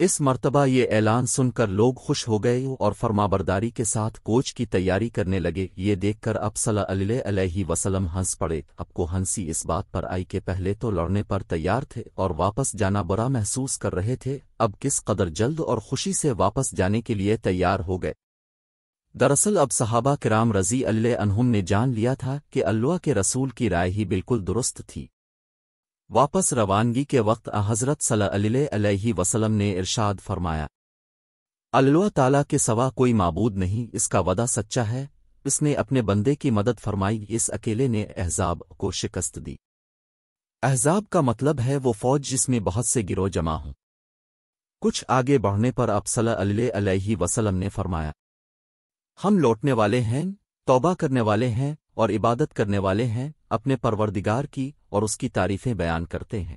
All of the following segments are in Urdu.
اس مرتبہ یہ اعلان سن کر لوگ خوش ہو گئے اور فرمابرداری کے ساتھ کوچ کی تیاری کرنے لگے۔ یہ دیکھ کر اب صلی اللہ علیہ وسلم ہنس پڑے۔ اب کو ہنسی اس بات پر آئی کہ پہلے تو لڑنے پر تیار تھے اور واپس جانا برا محسوس کر رہے تھے، اب کس قدر جلد اور خوشی سے واپس جانے کے لیے تیار ہو گئے۔ دراصل اب صحابہ کرام رضی اللہ عنہم نے جان لیا تھا کہ اللہ کے رسول کی رائے ہی بالکل درست تھی۔ واپس روانگی کے وقت حضرت صلی اللہ علیہ وسلم نے ارشاد فرمایا، اللہ تعالیٰ کے سوا کوئی معبود نہیں، اس کا وعدہ سچا ہے، اس نے اپنے بندے کی مدد فرمائی، اس اکیلے نے احزاب کو شکست دی۔ احزاب کا مطلب ہے وہ فوج جس میں بہت سے گروہ جمع ہوں۔ کچھ آگے بڑھنے پر اب صلی اللہ علیہ وسلم نے فرمایا، ہم لوٹنے والے ہیں، توبہ کرنے والے ہیں اور عبادت کرنے والے ہیں، اپنے پروردگار کی اور اس کی تعریفیں بیان کرتے ہیں۔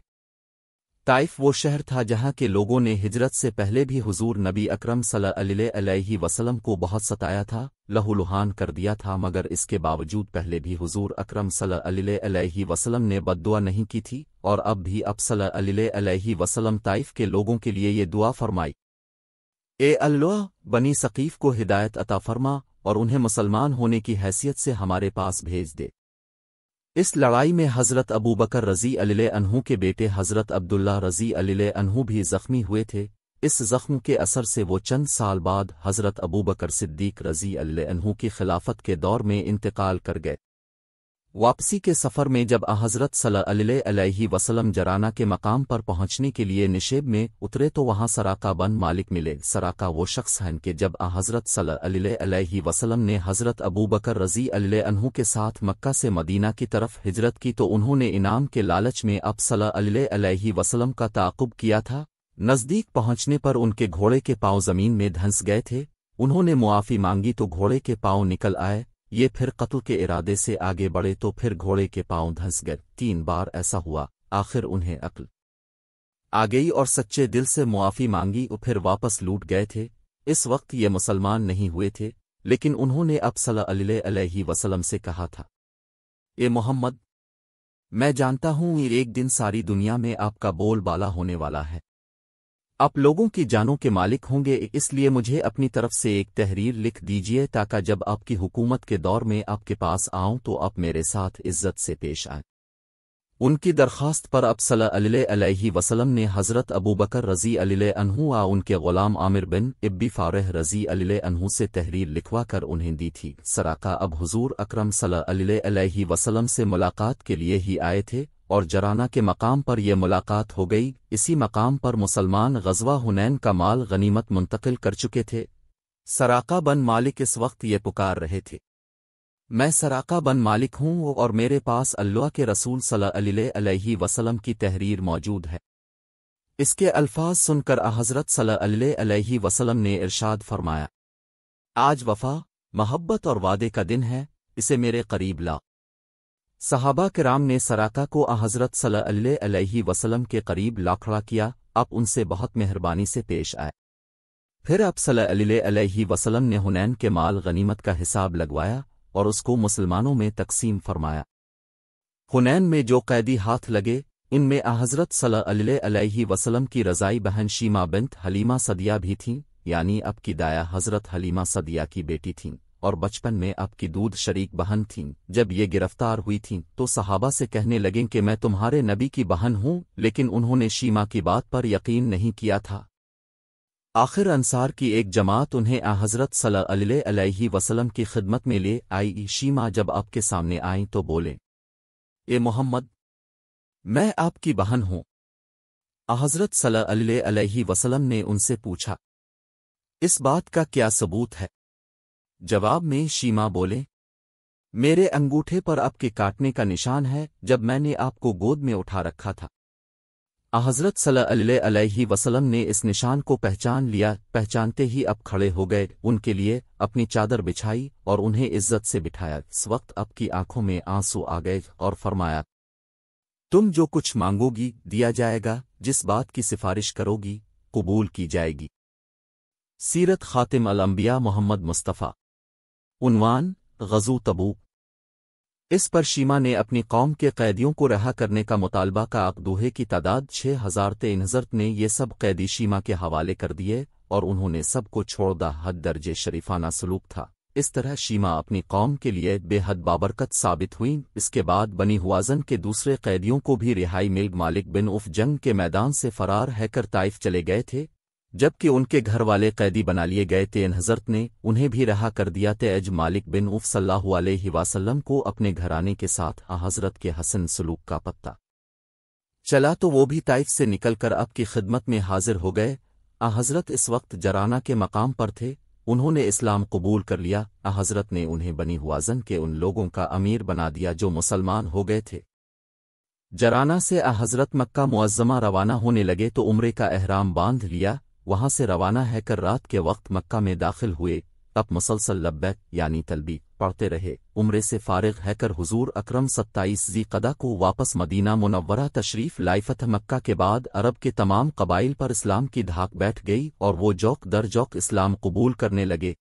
طائف وہ شہر تھا جہاں کے لوگوں نے ہجرت سے پہلے بھی حضور نبی اکرم صلی اللہ علیہ وسلم کو بہت ستایا تھا، لہو لہان کر دیا تھا، مگر اس کے باوجود پہلے بھی حضور اکرم صلی اللہ علیہ وسلم نے بد دعا نہیں کی تھی، اور اب بھی اب صلی اللہ علیہ وسلم طائف کے لوگوں کے لیے یہ دعا فرمائی، اے اللہ، بنی ثقیف کو ہدایت عطا فرما اور انہیں مسلمان ہونے کی حیثیت سے ہمارے پاس بھیج دے۔ اس لڑائی میں حضرت ابوبکر رضی اللہ عنہ کے بیٹے حضرت عبداللہ رضی اللہ عنہ بھی زخمی ہوئے تھے۔ اس زخم کے اثر سے وہ چند سال بعد حضرت ابوبکر صدیق رضی اللہ عنہ کی خلافت کے دور میں انتقال کر گئے۔ واپسی کے سفر میں جب حضرت صلی اللہ علیہ وسلم جرانہ کے مقام پر پہنچنے کے لیے نشیب میں اترے تو وہاں سراقہ بن مالک ملے۔ سراقہ وہ شخص ہیں کہ جب حضرت صلی اللہ علیہ وسلم نے حضرت ابوبکر رضی اللہ عنہ کے ساتھ مکہ سے مدینہ کی طرف ہجرت کی تو انہوں نے انعام کے لالچ میں اب صلی اللہ علیہ وسلم کا تعاقب کیا تھا۔ نزدیک پہنچنے پر ان کے گھوڑے کے پاؤں زمین میں دھنس گئے تھے، انہوں نے معافی مانگی تو گھوڑے کے پاؤں نکل آئے، یہ پھر قتل کے ارادے سے آگے بڑھے تو پھر گھوڑے کے پاؤں دھنس گئے، 3 بار ایسا ہوا، آخر انہیں عقل آ گئی اور سچے دل سے معافی مانگی اور پھر واپس لوٹ گئے تھے۔ اس وقت یہ مسلمان نہیں ہوئے تھے، لیکن انہوں نے اب صلی اللہ علیہ وسلم سے کہا تھا، اے محمد، میں جانتا ہوں یہ ایک دن ساری دنیا میں آپ کا بول بالا ہونے والا ہے، آپ لوگوں کی جانوں کے مالک ہوں گے، اس لیے مجھے اپنی طرف سے ایک تحریر لکھ دیجئے تاکہ جب آپ کی حکومت کے دور میں آپ کے پاس آؤں تو آپ میرے ساتھ عزت سے پیش آئیں۔ ان کی درخواست پر اب صلی اللہ علیہ وسلم نے حضرت ابوبکر رضی اللہ عنہ ان کے غلام عامر بن ابی فارح رضی اللہ عنہ سے تحریر لکھوا کر انہیں دی تھی۔ سراقہ اب حضور اکرم صلی اللہ علیہ وسلم سے ملاقات کے لیے ہی آئے تھے اور جرانہ کے مقام پر یہ ملاقات ہو گئی۔ اسی مقام پر مسلمان غزوہ حنین کا مال غنیمت منتقل کر چکے تھے۔ سراقہ بن مالک اس وقت یہ پکار رہے تھے، میں سراقہ بن مالک ہوں اور میرے پاس اللہ کے رسول صلی اللہ علیہ وسلم کی تحریر موجود ہے۔ اس کے الفاظ سن کر حضرت صلی اللہ علیہ وسلم نے ارشاد فرمایا، آج وفا، محبت اور وعدے کا دن ہے، اسے میرے قریب لا۔ صحابہ کرام نے سراقہ کو حضرت صلی اللہ علیہ وسلم کے قریب لا کھڑا کیا، آپ ان سے بہت مہربانی سے پیش آئے۔ پھر آپ صلی اللہ علیہ وسلم نے حنین کے مال غنیمت کا حساب لگوایا اور اس کو مسلمانوں میں تقسیم فرمایا۔ حنین میں جو قیدی ہاتھ لگے ان میں حضرت صلی اللہ علیہ وسلم کی رضائی بہن شیمہ بنت حلیمہ صدیہ بھی تھیں، یعنی اب کی دایا حضرت حلیمہ صدیہ کی بیٹی تھیں، اور بچپن میں اب کی دودھ شریک بہن تھیں۔ جب یہ گرفتار ہوئی تھیں تو صحابہ سے کہنے لگیں کہ میں تمہارے نبی کی بہن ہوں، لیکن انہوں نے شیمہ کی بات پر یقین نہیں کیا تھا۔ آخر انصار کی ایک جماعت انہیں حضرت صلی اللہ علیہ وسلم کی خدمت میں لے آئی۔ شیمہ جب آپ کے سامنے آئیں تو بولے، اے محمد، میں آپ کی بہن ہوں۔ حضرت صلی اللہ علیہ وسلم نے ان سے پوچھا، اس بات کا کیا ثبوت ہے؟ جواب میں شیمہ بولے، میرے انگوٹھے پر آپ کے کاٹنے کا نشان ہے جب میں نے آپ کو گود میں اٹھا رکھا تھا۔ حضرت صلی اللہ علیہ وسلم نے اس نشان کو پہچان لیا، پہچانتے ہی اب کھڑے ہو گئے، ان کے لیے اپنی چادر بچھائی اور انہیں عزت سے بٹھایا۔ اس وقت اب کی آنکھوں میں آنسو آ گئے اور فرمایا، تم جو کچھ مانگو گی دیا جائے گا، جس بات کی سفارش کرو گی قبول کی جائے گی۔ سیرت خاتم الانبیاء محمد مصطفیٰ۔ عنوان: غزو تبوک۔ اس پر شیما نے اپنی قوم کے قیدیوں کو رہا کرنے کا مطالبہ کا اقدوہے کی تعداد 6000 تھے۔ حضرت نے یہ سب قیدی شیما کے حوالے کر دیے اور انہوں نے سب کو چھوڑ دا۔ حد درجے شریفانہ سلوک تھا۔ اس طرح شیما اپنی قوم کے لیے بے حد بابرکت ثابت ہوئیں۔ اس کے بعد بنی ہوازن کے دوسرے قیدیوں کو بھی رہائی مل۔ مالک بن عوف جنگ کے میدان سے فرار ہے کر طائف چلے گئے تھے، جبکہ ان کے گھر والے قیدی بنا لیے گئے تھے۔ حضرت نے انہیں بھی رہا کر دیا تھا۔ مالک بن عوف صلی اللہ علیہ وسلم کو اپنے گھرانے کے ساتھ حضرت کے حسن سلوک کا پتہ چلا تو وہ بھی طائف سے نکل کر آپ کی خدمت میں حاضر ہو گئے۔ حضرت اس وقت جرانہ کے مقام پر تھے، انہوں نے اسلام قبول کر لیا۔ حضرت نے انہیں بنی ہوازن کے ان لوگوں کا امیر بنا دیا جو مسلمان ہو گئے تھے۔ جرانہ سے حضرت مکہ معظمہ روانہ ہونے لگے تو عمرے کا احرام باندھ لیا، وہاں سے روانہ ہے کر رات کے وقت مکہ میں داخل ہوئے۔ اب مسلسل لبیک یعنی تلبیہ پڑھتے رہے۔ عمرے سے فارغ ہے کر حضور اکرم 27 ذی قعدہ کو واپس مدینہ منورہ تشریف لائے۔ فتح مکہ کے بعد عرب کے تمام قبائل پر اسلام کی دھاک بیٹھ گئی اور وہ جوک در جوک اسلام قبول کرنے لگے۔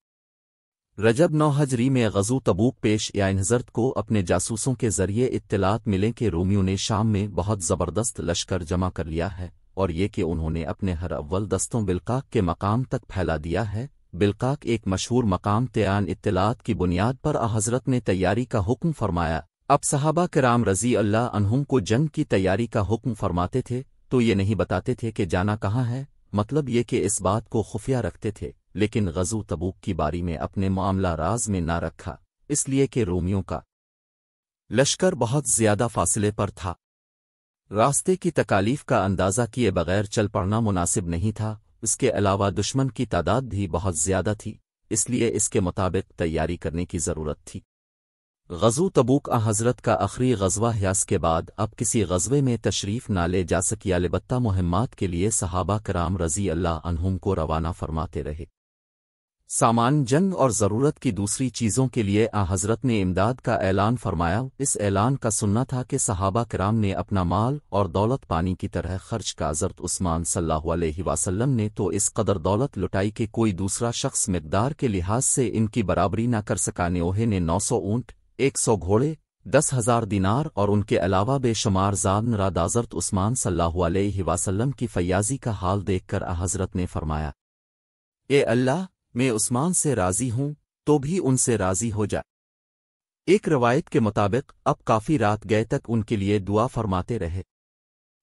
رجب 9 ہجری میں غزو تبوک پیش آئے۔ حضرت کو اپنے جاسوسوں کے ذریعے اطلاعات ملیں کہ رومیوں نے شام میں بہت زبردست لشکر جمع کر لیا ہے، اور یہ کہ انہوں نے اپنے ہر اول دستوں بلقاق کے مقام تک پھیلا دیا ہے۔ بلقاق ایک مشہور مقام تیان اطلاعات کی بنیاد پر حضرت نے تیاری کا حکم فرمایا۔ اب صحابہ کرام رضی اللہ عنہم کو جنگ کی تیاری کا حکم فرماتے تھے تو یہ نہیں بتاتے تھے کہ جانا کہاں ہے، مطلب یہ کہ اس بات کو خفیہ رکھتے تھے، لیکن غزو تبوک کی باری میں اپنے معاملہ راز میں نہ رکھا، اس لیے کہ رومیوں کا لشکر بہت زیادہ فاصلے پر تھا۔ راستے کی تکالیف کا اندازہ کیے بغیر چل پڑنا مناسب نہیں تھا، اس کے علاوہ دشمن کی تعداد بھی بہت زیادہ تھی، اس لیے اس کے مطابق تیاری کرنے کی ضرورت تھی۔ غزو تبوک حضرت کا آخری غزوہ ہے۔ اس کے بعد اب کسی غزوے میں تشریف نہ لے جا سکی، البتہ مہمات کے لیے صحابہ کرام رضی اللہ عنہم کو روانہ فرماتے رہے۔ سامان جنگ اور ضرورت کی دوسری چیزوں کے لیے حضرت نے امداد کا اعلان فرمایا۔ اس اعلان کا سننا تھا کہ صحابہ کرام نے اپنا مال اور دولت پانی کی طرح خرچ کا۔ حضرت عثمان صلی اللہ علیہ وسلم نے تو اس قدر دولت لٹائی کہ کوئی دوسرا شخص مقدار کے لحاظ سے ان کی برابری نہ کر سکا۔ نوحے نے 900 اونٹ، 100 گھوڑے، 10,000 دینار اور ان کے علاوہ بے شمار زاد نراد۔ حضرت عثمان صلی اللہ علیہ وسلم کی فیاضی کا حال دیکھ کر حضرت نے فرمایا، اے اللہ، میں عثمان سے راضی ہوں تو بھی ان سے راضی ہو جا۔ ایک روایت کے مطابق اب کافی رات گئے تک ان کے لیے دعا فرماتے رہے۔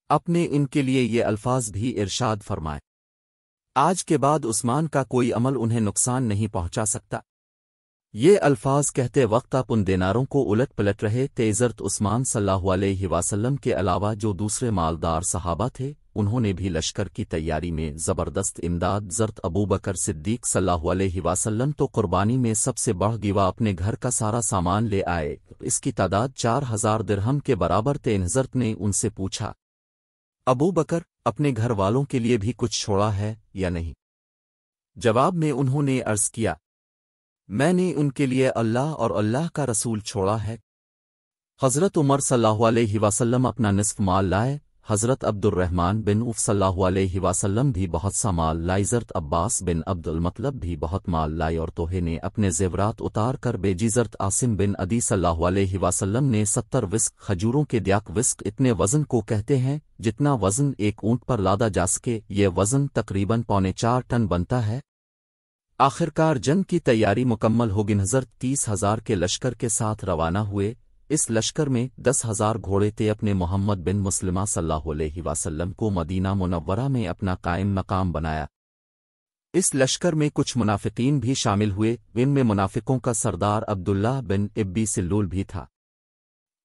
اپنے ان کے لیے یہ الفاظ بھی ارشاد فرمائے، آج کے بعد عثمان کا کوئی عمل انہیں نقصان نہیں پہنچا سکتا۔ یہ الفاظ کہتے وقت آپ ان دیناروں کو الٹ پلٹ رہے تھے۔ حضرت عثمان صلی اللہ علیہ وسلم کے علاوہ جو دوسرے مالدار صحابہ تھے انہوں نے بھی لشکر کی تیاری میں زبردست امداد۔ حضرت ابوبکر صدیق صلی اللہ علیہ وسلم تو قربانی میں سب سے بڑھ گیوا اپنے گھر کا سارا سامان لے آئے، اس کی تعداد 4000 درہم کے برابر تھے۔ حضرت نے ان سے پوچھا، ابوبکر، اپنے گھر والوں کے لیے بھی کچھ چھوڑا ہے یا نہیں؟ جواب میں انہوں نے عرض کیا، میں نے ان کے لیے اللہ اور اللہ کا رسول چھوڑا ہے۔ حضرت عمر صلی اللہ علیہ وسلم اپنا نصف مال لائے۔ حضرت عبد الرحمن بن عوف صلی اللہ علیہ وسلم بھی بہت سا مال لائے۔ حضرت عباس بن عبد المطلب بھی بہت مال لائے اور توحے نے اپنے زیورات اتار کر بھیجی۔ حضرت عاصم بن عدی صلی اللہ علیہ وسلم نے 70 وسق کھجوروں کے دیاک۔ وسق اتنے وزن کو کہتے ہیں جتنا وزن ایک اونٹ پر لادا جا سکے، یہ وزن تقریباً 4.25 ٹن بنتا ہے۔ آخرکار جنگ کی تیاری مکمل ہو گئی۔ حضرت 30,000 کے لشکر کے ساتھ روانہ ہوئے۔ اس لشکر میں 10,000 گھوڑے تھے۔ اپنے محمد بن مسلمہ صلی اللہ علیہ وسلم کو مدینہ منورہ میں اپنا قائم مقام بنایا۔ اس لشکر میں کچھ منافقین بھی شامل ہوئے، ان میں منافقوں کا سردار عبداللہ بن ابی سلول بھی تھا۔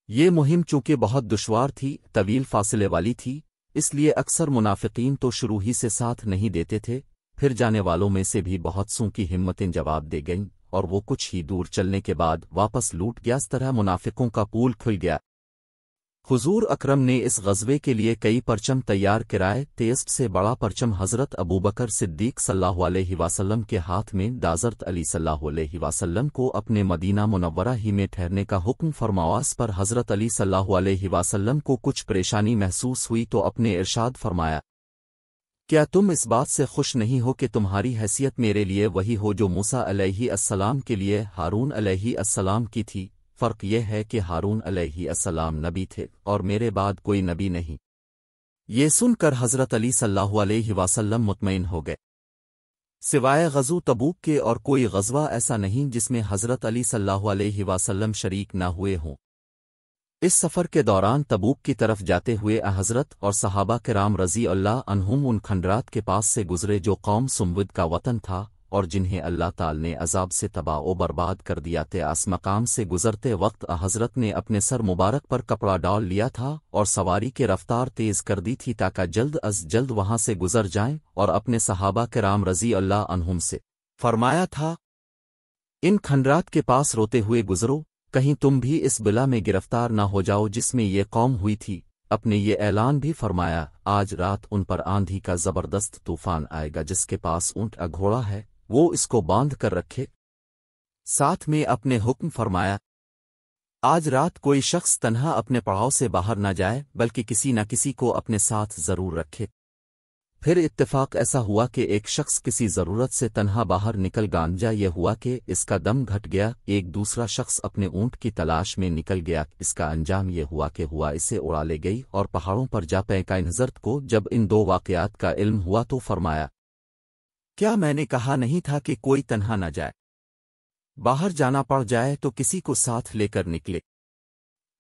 یہ مہم چونکہ بہت دشوار تھی، طویل فاصلے والی تھی، اس لیے اکثر منافقین تو شروع ہی سے ساتھ نہیں دیتے تھے، پھر جانے والوں میں سے بھی بہت سوں کی ہمتیں جواب دے گئیں اور وہ کچھ ہی دور چلنے کے بعد واپس لوٹ گیا۔ اس طرح منافقوں کا پول کھل گیا۔ حضور اکرم نے اس غزوے کے لیے کئی پرچم تیار کرائے تھے۔ اس سے بڑا پرچم حضرت ابوبکر صدیق صلی اللہ علیہ وسلم کے ہاتھ میں۔ حضرت علی صلی اللہ علیہ وسلم کو اپنے مدینہ منورہ ہی میں ٹھہرنے کا حکم فرمایا۔ اس پر حضرت علی صلی اللہ علیہ وسلم کو کچھ پریشانی محسوس ہوئی تو اپنے ارشاد فرمایا، کیا تم اس بات سے خوش نہیں ہو کہ تمہاری حیثیت میرے لیے وہی ہو جو موسیٰ علیہ السلام کے لیے ہارون علیہ السلام کی تھی؟ فرق یہ ہے کہ ہارون علیہ السلام نبی تھے اور میرے بعد کوئی نبی نہیں۔ یہ سن کر حضرت علی صلی اللہ علیہ وسلم مطمئن ہو گئے۔ سوائے غزو تبوک کے اور کوئی غزوہ ایسا نہیں جس میں حضرت علی صلی اللہ علیہ وسلم شریک نہ ہوئے ہوں۔ اس سفر کے دوران تبوک کی طرف جاتے ہوئے حضرت اور صحابہ کرام رضی اللہ عنہم ان کھنڈرات کے پاس سے گزرے جو قوم سمود کا وطن تھا اور جنہیں اللہ تعالی نے عذاب سے تباہ و برباد کر دیا تھے۔ اس مقام سے گزرتے وقت حضرت نے اپنے سر مبارک پر کپڑا ڈال لیا تھا اور سواری کے رفتار تیز کر دی تھی تاکہ جلد از جلد وہاں سے گزر جائیں، اور اپنے صحابہ کرام رضی اللہ عنہم سے فرمایا تھا، ان کھنڈرات کے پاس روتے ہوئے گزرو، کہیں تم بھی اس بلا میں گرفتار نہ ہو جاؤ جس میں یہ قوم ہوئی تھی۔ اپنے یہ اعلان بھی فرمایا، آج رات ان پر آندھی کا زبردست طوفان آئے گا، جس کے پاس اونٹ گھوڑا ہے وہ اس کو باندھ کر رکھے۔ ساتھ میں اپنے حکم فرمایا، آج رات کوئی شخص تنہا اپنے پڑاؤ سے باہر نہ جائے بلکہ کسی نہ کسی کو اپنے ساتھ ضرور رکھے۔ پھر اتفاق ایسا ہوا کہ ایک شخص کسی ضرورت سے تنہا باہر نکل گانجا یہ ہوا کہ اس کا دم گھٹ گیا، ایک دوسرا شخص اپنے اونٹ کی تلاش میں نکل گیا، اس کا انجام یہ ہوا کہ ہوا اسے اڑا لے گئی اور پہاڑوں پر جا پہنچا۔ حضرت کو جب ان دو واقعات کا علم ہوا تو فرمایا، کیا میں نے کہا نہیں تھا کہ کوئی تنہا نہ جائے؟ باہر جانا پڑ جائے تو کسی کو ساتھ لے کر نکلے۔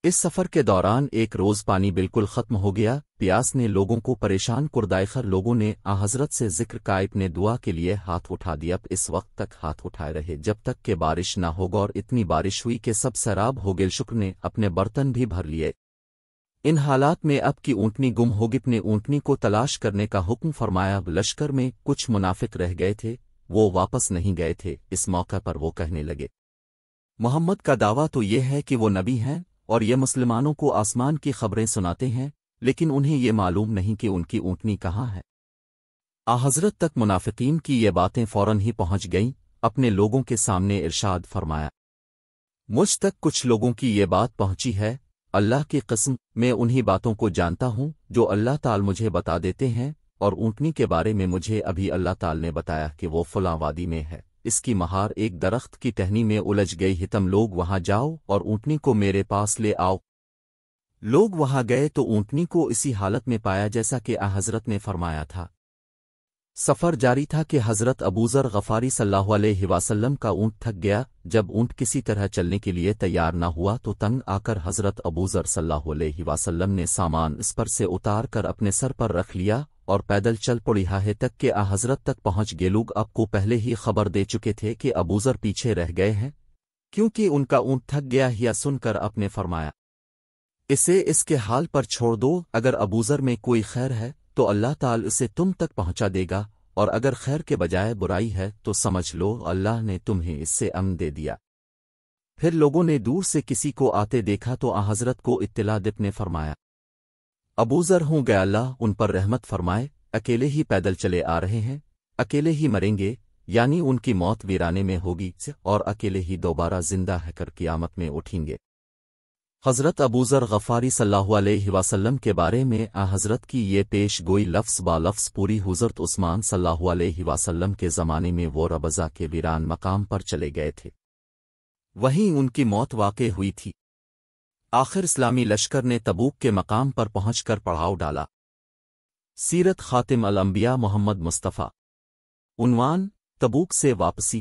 اس سفر کے دوران ایک روز پانی بالکل ختم ہو گیا، پیاس نے لوگوں کو پریشان کردائخر لوگوں نے حضرت سے ذکر کائپ نے دعا کے لیے ہاتھ اٹھا دیا، اس وقت تک ہاتھ اٹھائے رہے جب تک کہ بارش نہ ہوگا، اور اتنی بارش ہوئی کہ سب سیراب ہو گئے۔ شکر نے اپنے برتن بھی بھر لیے۔ ان حالات میں اب کی اونٹنی گم ہوگی، اپنے اونٹنی کو تلاش کرنے کا حکم فرمایا۔ لشکر میں کچھ منافق رہ گئے تھے، وہ واپس نہیں گئے تھے۔ اس موقع پر وہ کہنے لگے، محمد کا دعویٰ تو یہ ہے کہ وہ نبی ہیں اور یہ مسلمانوں کو آسمان کی خبریں سناتے ہیں، لیکن انہیں یہ معلوم نہیں کہ ان کی اونٹنی کہاں ہے۔ حضرت تک منافقین کی یہ باتیں فوراً ہی پہنچ گئیں۔ اپنے لوگوں کے سامنے ارشاد فرمایا، مجھ تک کچھ لوگوں کی یہ بات پہنچی ہے، اللہ کی قسم میں انہی باتوں کو جانتا ہوں جو اللہ تعالی مجھے بتا دیتے ہیں، اور اونٹنی کے بارے میں مجھے ابھی اللہ تعالی نے بتایا کہ وہ فلاں وادی میں ہے، اس کی مہار ایک درخت کی ٹہنی میں الجھ گئی ہے، تم لوگ وہاں جاؤ اور اونٹنی کو میرے پاس لے آؤ۔ لوگ وہاں گئے تو اونٹنی کو اسی حالت میں پایا جیسا کہ حضرت نے فرمایا تھا۔ سفر جاری تھا کہ حضرت ابوذر غفاری صلی اللہ علیہ وسلم کا اونٹ تھک گیا۔ جب اونٹ کسی طرح چلنے کے لیے تیار نہ ہوا تو تنگ آ کر حضرت ابوذر صلی اللہ علیہ وسلم نے سامان اس پر سے اتار کر اپنے سر پر رکھ لیا اور پیدل چل پڑی ہے تک کہ حضرت تک پہنچ گئے۔ لوگ آپ کو پہلے ہی خبر دے چکے تھے کہ ابوذر پیچھے رہ گئے ہیں کیونکہ ان کا اونٹ تھک گیا ہے، سن کر آپ نے فرمایا، اسے اس کے حال پر چھوڑ دو، اگر ابوذر میں کوئی خیر ہے تو اللہ تعالی اسے تم تک پہنچا دے گا، اور اگر خیر کے بجائے برائی ہے تو سمجھ لو اللہ نے تمہیں اس سے امن دے دیا۔ پھر لوگوں نے دور سے کسی کو آتے دیکھا تو حضرت کو اطلاع دپ نے فرمایا، ابوذر ہوں گے، اللہ ان پر رحمت فرمائے، اکیلے ہی پیدل چلے آ رہے ہیں، اکیلے ہی مریں گے، یعنی ان کی موت ویرانے میں ہوگی، اور اکیلے ہی دوبارہ زندہ ہے کر قیامت میں اٹھیں گے۔ حضرت ابوذر غفاری صلی اللہ علیہ وسلم کے بارے میں حضرت کی یہ پیش گوئی لفظ با لفظ پوری حضرت عثمان صلی اللہ علیہ وسلم کے زمانے میں وہ ربضہ کے ویران مقام پر چلے گئے تھے، وہیں ان کی موت واقع ہوئی تھی۔ آخر اسلامی لشکر نے تبوک کے مقام پر پہنچ کر پڑاؤ ڈالا۔ سیرت خاتم الانبیاء محمد مصطفیٰ۔ عنوان: تبوک سے واپسی۔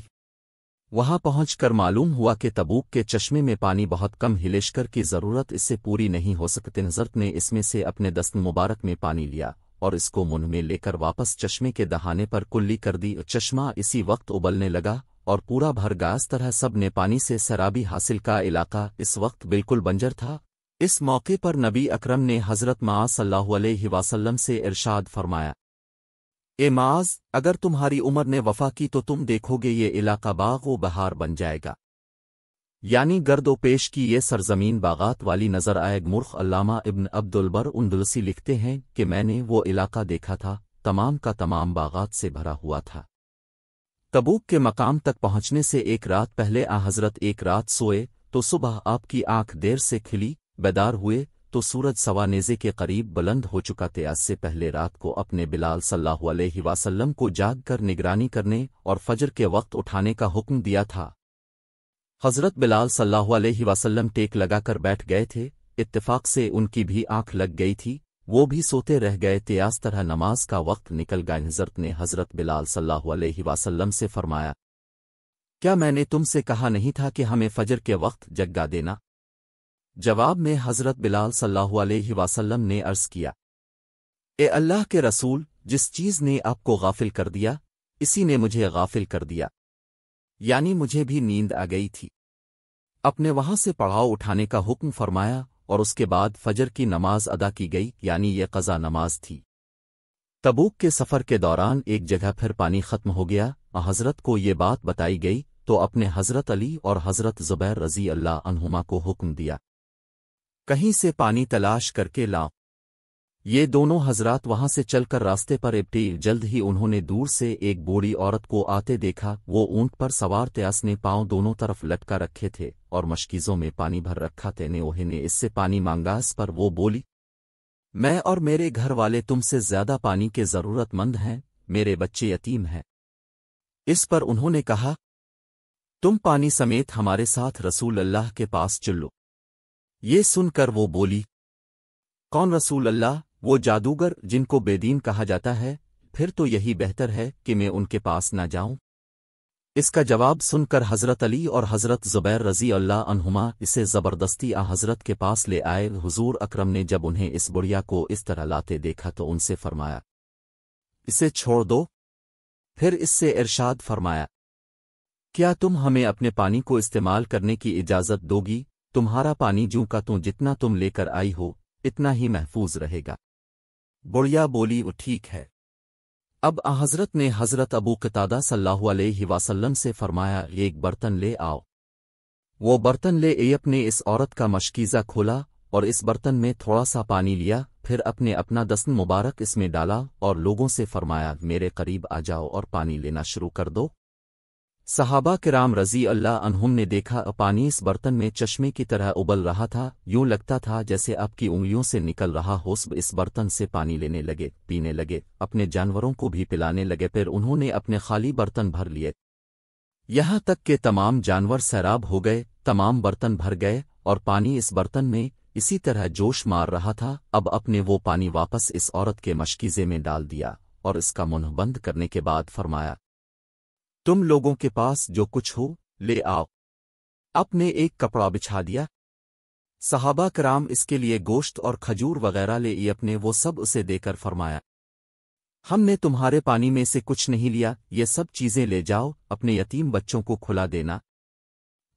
وہاں پہنچ کر معلوم ہوا کہ تبوک کے چشمے میں پانی بہت کم ہے، لشکر کی ضرورت اس سے پوری نہیں ہو سکتی۔ حضرت نے اس میں سے اپنے دست مبارک میں پانی لیا اور اس کو منہ میں لے کر واپس چشمے کے دہانے پر کلی کر دی، چشمہ اسی وقت ابلنے لگا اور پورا بھر گیا۔ اس طرح سب نے پانی سے سیرابی حاصل کا۔ علاقہ اس وقت بالکل بنجر تھا۔ اس موقع پر نبی اکرم نے حضرت معاذ صلی اللہ علیہ وسلم سے ارشاد فرمایا، اے معاذ، اگر تمہاری عمر نے وفا کی تو تم دیکھو گے یہ علاقہ باغ و بہار بن جائے گا، یعنی گرد و پیش کی یہ سرزمین باغات والی نظر آئے گی۔ مرخ علامہ ابن عبد البر اندلسی لکھتے ہیں کہ میں نے وہ علاقہ دیکھا تھا، تمام کا تمام باغات سے بھرا ہوا تھا۔ تبوک کے مقام تک پہنچنے سے ایک رات پہلے حضرت ایک رات سوئے تو صبح آپ کی آنکھ دیر سے کھلی، بیدار ہوئے تو سورج سوا نیزے کے قریب بلند ہو چکا تھا۔ اس سے پہلے رات کو اپنے بلال صلی اللہ علیہ وسلم کو جاگ کر نگرانی کرنے اور فجر کے وقت اٹھانے کا حکم دیا تھا۔ حضرت بلال صلی اللہ علیہ وسلم ٹیک لگا کر بیٹھ گئے تھے، اتفاق سے ان کی بھی آنکھ لگ گئی تھی، وہ بھی سوتے رہ گئے تھے، اس طرح نماز کا وقت نکل گیا۔ حضرت نے حضرت بلال صلی اللہ علیہ وسلم سے فرمایا، کیا میں نے تم سے کہا نہیں تھا کہ ہمیں فجر کے وقت جگا دینا؟ جواب میں حضرت بلال صلی اللہ علیہ وسلم نے عرض کیا، اے اللہ کے رسول، جس چیز نے آپ کو غافل کر دیا اسی نے مجھے غافل کر دیا، یعنی مجھے بھی نیند آ گئی تھی۔ اپنے وہاں سے پڑاؤ اٹھانے کا حکم فرمایا اور اس کے بعد فجر کی نماز ادا کی گئی، یعنی یہ قضا نماز تھی۔ تبوک کے سفر کے دوران ایک جگہ پھر پانی ختم ہو گیا، حضرت کو یہ بات بتائی گئی تو اپنے حضرت علی اور حضرت زبیر رضی اللہ عنہما کو حکم دیا، کہیں سے پانی تلاش کر کے لاؤ۔ یہ دونوں حضرات وہاں سے چل کر راستے پر ابٹی، جلد ہی انہوں نے دور سے ایک بوڑھی عورت کو آتے دیکھا، وہ اونٹ پر سوار تھے، اس نے پاؤں دونوں طرف لٹکا رکھے تھے اور مشکیزوں میں پانی بھر رکھا تھے، نے اس سے پانی مانگا، اس پر وہ بولی، میں اور میرے گھر والے تم سے زیادہ پانی کے ضرورت مند ہیں، میرے بچے یتیم ہیں۔ اس پر انہوں نے کہا، تم پانی سمیت ہمارے ساتھ رسول اللہ کے پاس چلو۔ یہ سن کر وہ بولی، کون رسول اللہ؟ وہ جادوگر جن کو بے دین کہا جاتا ہے، پھر تو یہی بہتر ہے کہ میں ان کے پاس نہ جاؤں۔ اس کا جواب سن کر حضرت علی اور حضرت زبیر رضی اللہ عنہما اسے زبردستی حضرت کے پاس لے آئے۔ حضور اکرم نے جب انہیں اس بڑھیا کو اس طرح لاتے دیکھا تو ان سے فرمایا، اسے چھوڑ دو۔ پھر اس سے ارشاد فرمایا، کیا تم ہمیں اپنے پانی کو استعمال کرنے کی اجازت دو گی؟ تمہارا پانی جوں کا توں جتنا تم لے کر آئی ہو اتنا ہی محفوظ رہے گا۔ بڑھیا بولی، وہ ٹھیک ہے۔ اب حضرت نے حضرت ابو قتادہ صلی اللہ علیہ وسلم سے فرمایا، ایک برتن لے آؤ۔ وہ برتن لے اپنے اس عورت کا مشکیزہ کھولا اور اس برتن میں تھوڑا سا پانی لیا، پھر اپنا دستن مبارک اس میں ڈالا اور لوگوں سے فرمایا، میرے قریب آ جاؤ اور پانی لینا شروع کر دو۔ صحابہ کرام رضی اللہ عنہم نے دیکھا پانی اس برتن میں چشمے کی طرح ابل رہا تھا، یوں لگتا تھا جیسے آپ کی انگلیوں سے نکل رہا ہو۔ اس برتن سے پانی لینے لگے، پینے لگے، اپنے جانوروں کو بھی پلانے لگے، پھر انہوں نے اپنے خالی برتن بھر لیے، یہاں تک کہ تمام جانور سیراب ہو گئے، تمام برتن بھر گئے اور پانی اس برتن میں اسی طرح جوش مار رہا تھا۔ اب اپنے وہ پانی واپس اس عورت کے مشکیزے میں ڈال دیا اور اس کا منہ بند کرنے کے بعد فرمایا، تم لوگوں کے پاس جو کچھ ہو لے آؤ۔ اپنے ایک کپڑا بچھا دیا۔ صحابہ کرام اس کے لیے گوشت اور کھجور وغیرہ لے اپنے، وہ سب اسے دے کر فرمایا، ہم نے تمہارے پانی میں سے کچھ نہیں لیا، یہ سب چیزیں لے جاؤ، اپنے یتیم بچوں کو کھلا دینا۔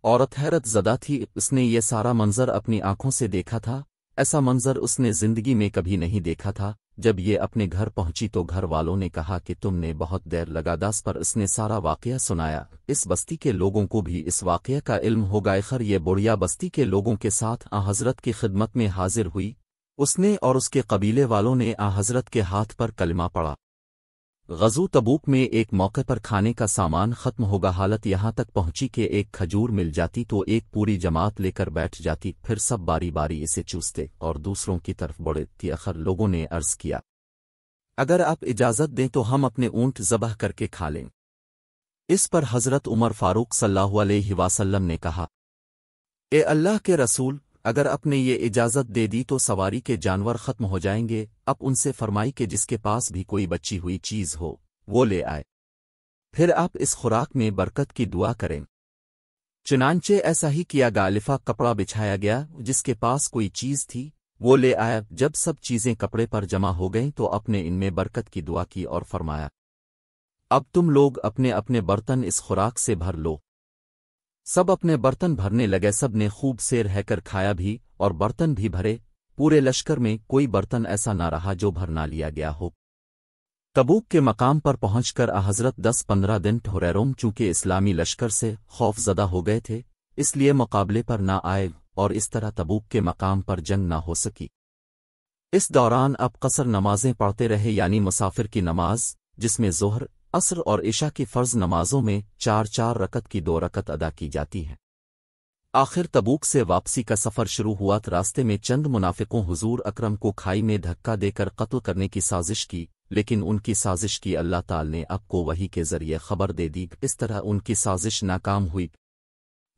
عورت حیرت زدہ تھی، اس نے یہ سارا منظر اپنی آنکھوں سے دیکھا تھا، ایسا منظر اس نے زندگی میں کبھی نہیں دیکھا تھا۔ جب یہ اپنے گھر پہنچی تو گھر والوں نے کہا کہ تم نے بہت دیر لگا، داس پر اس نے سارا واقعہ سنایا۔ اس بستی کے لوگوں کو بھی اس واقعہ کا علم ہو گیا، خیر یہ بڑھیا بستی کے لوگوں کے ساتھ حضرت کی خدمت میں حاضر ہوئی، اس نے اور اس کے قبیلے والوں نے حضرت کے ہاتھ پر کلمہ پڑھا۔ غزو تبوک میں ایک موقع پر کھانے کا سامان ختم ہوگا، حالت یہاں تک پہنچی کہ ایک کھجور مل جاتی تو ایک پوری جماعت لے کر بیٹھ جاتی، پھر سب باری باری اسے چوستے اور دوسروں کی طرف بڑھتے۔ آخر لوگوں نے عرض کیا، اگر آپ اجازت دیں تو ہم اپنے اونٹ ذبح کر کے کھا لیں۔ اس پر حضرت عمر فاروق صلی اللہ علیہ وسلم نے کہا، اے اللہ کے رسول، اگر آپ نے یہ اجازت دے دی تو سواری کے جانور ختم ہو جائیں گے۔ اب ان سے فرمائی کہ جس کے پاس بھی کوئی بچی ہوئی چیز ہو وہ لے آئے، پھر آپ اس خوراک میں برکت کی دعا کریں۔ چنانچہ ایسا ہی کیا گیا، لفاف کپڑا بچھایا گیا، جس کے پاس کوئی چیز تھی وہ لے آیا۔ جب سب چیزیں کپڑے پر جمع ہو گئیں تو اپنے ان میں برکت کی دعا کی اور فرمایا، اب تم لوگ اپنے اپنے برتن اس خوراک سے بھر لو۔ سب اپنے برتن بھرنے لگے، سب نے خوب سے رہ کر کھایا بھی اور برتن بھی بھرے، پورے لشکر میں کوئی برتن ایسا نہ رہا جو بھر نہ لیا گیا ہو۔ تبوک کے مقام پر پہنچ کر حضرت 10-15 دن ٹھہرے، روم چونکہ اسلامی لشکر سے خوف زدہ ہو گئے تھے اس لیے مقابلے پر نہ آئے اور اس طرح تبوک کے مقام پر جنگ نہ ہو سکی۔ اس دوران اب قصر نمازیں پڑھتے رہے، یعنی مسافر کی نماز جس میں ظہر، عصر اور عشاء کی فرض نمازوں میں 4 رکعت کی 2 رکعت ادا کی جاتی ہیں۔ آخر تبوک سے واپسی کا سفر شروع ہوا تو راستے میں چند منافقوں حضور اکرم کو کھائی میں دھکا دے کر قتل کرنے کی سازش کی، لیکن ان کی سازش کی اللہ تعالی نے آپ کو وحی کے ذریعے خبر دے دی، اس طرح ان کی سازش ناکام ہوئی۔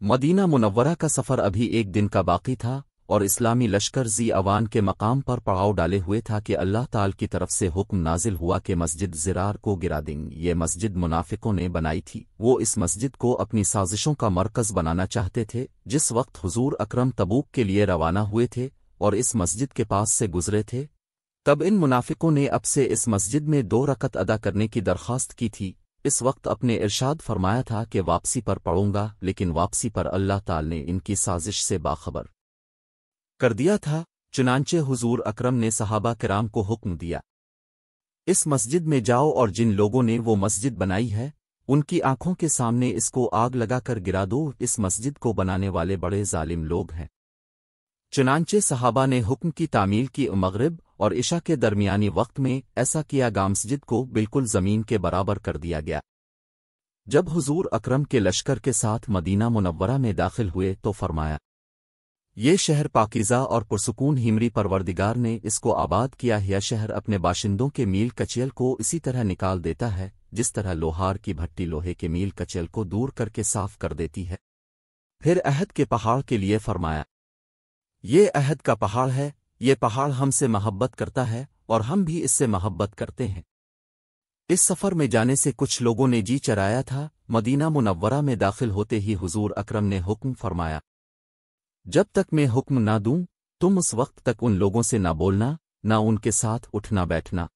مدینہ منورہ کا سفر ابھی ایک دن کا باقی تھا اور اسلامی لشکر زی اوان کے مقام پر پڑاؤ ڈالے ہوئے تھا کہ اللہ تعالی کی طرف سے حکم نازل ہوا کہ مسجد زرار کو گرا دیں۔ یہ مسجد منافقوں نے بنائی تھی، وہ اس مسجد کو اپنی سازشوں کا مرکز بنانا چاہتے تھے۔ جس وقت حضور اکرم تبوک کے لیے روانہ ہوئے تھے اور اس مسجد کے پاس سے گزرے تھے، تب ان منافقوں نے اب سے اس مسجد میں 2 رکعت ادا کرنے کی درخواست کی تھی۔ اس وقت اپنے ارشاد فرمایا تھا کہ واپسی پر پڑھوں گا، لیکن واپسی پر اللہ تعالی نے ان کی سازش سے باخبر کر دیا تھا۔ چنانچہ حضور اکرم نے صحابہ کرام کو حکم دیا، اس مسجد میں جاؤ اور جن لوگوں نے وہ مسجد بنائی ہے ان کی آنکھوں کے سامنے اس کو آگ لگا کر گرا دو، اس مسجد کو بنانے والے بڑے ظالم لوگ ہیں۔ چنانچہ صحابہ نے حکم کی تعمیل کی۔ مغرب اور عشاء کے درمیانی وقت میں ایسا کیا گا، مسجد کو بالکل زمین کے برابر کر دیا گیا۔ جب حضور اکرم کے لشکر کے ساتھ مدینہ منورہ میں داخل ہوئے تو فرمایا، یہ شہر پاکیزہ اور پرسکون ہمری پروردگار نے اس کو آباد کیا ہے۔ یہ شہر اپنے باشندوں کے میل کچیل کو اسی طرح نکال دیتا ہے جس طرح لوہار کی بھٹی لوہے کے میل کچیل کو دور کر کے صاف کر دیتی ہے۔ پھر عہد کے پہاڑ کے لیے فرمایا، یہ عہد کا پہاڑ ہے، یہ پہاڑ ہم سے محبت کرتا ہے اور ہم بھی اس سے محبت کرتے ہیں۔ اس سفر میں جانے سے کچھ لوگوں نے جی چرایا تھا۔ مدینہ منورہ میں داخل ہوتے ہی حضور اکرم نے حکم فرمایا، جب تک میں حکم نہ دوں تم اس وقت تک ان لوگوں سے نہ بولنا، نہ ان کے ساتھ اٹھنا بیٹھنا۔